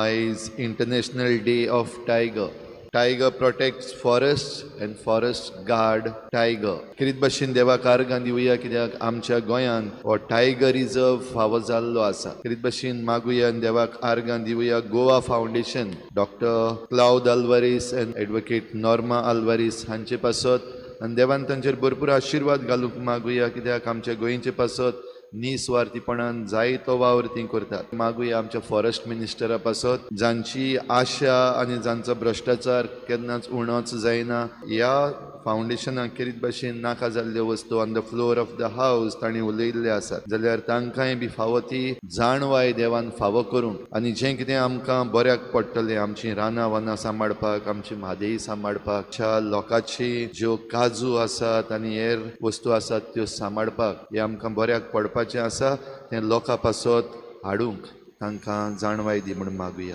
is International Day of Tiger. Tiger protects forests and forest guard tiger. किरीत भाशेन देवाक आर्गां दिवया कित्याक आमच्या गोंयांत हो टायगर रिजर्व फावो जाल्लो आसा. किरीत भाशेन मागुया आनी देवाक आर्गां दिवया Goa foundation doctor cloud Alvares end advocate Norma Alvares हांचे पासत आनी देवान तांचेर भरपूर आशिर्वाद घालूंक मागुया कित्याक आमच्या गोंयचे पासत निस्वार्थीपणान जायतो वावर ती करतात. मागुया आमच्या फॉरेस्ट मिनिस्टरा पासत जांची आशा आनी जांचो भ्रष्टाचार केन्नाच उणोच जायना. ह्या फाउंडेशनाक किरीत भाशेन नाका जाल्ल्यो वस्तू on the floor of the हावस तांणी उलयल्ले आसात जाल्यार तांकांय बी फावो ती जाणवाय देवान फावो करूंक आनी जें कितें आमकां बऱ्याक पडटलें आमची रानां वानां सांबाळपाक आमची म्हादेय सांबाळपाक लोकांची ज्यो काजू आसात आनी हेर वस्तू आसात त्यो सांबाळपाक हें आमकां बऱ्याक पडपाचें आसा. तें लोकां पासत हाडूंक तांकां जाणवाय दी म्हूण मागुया.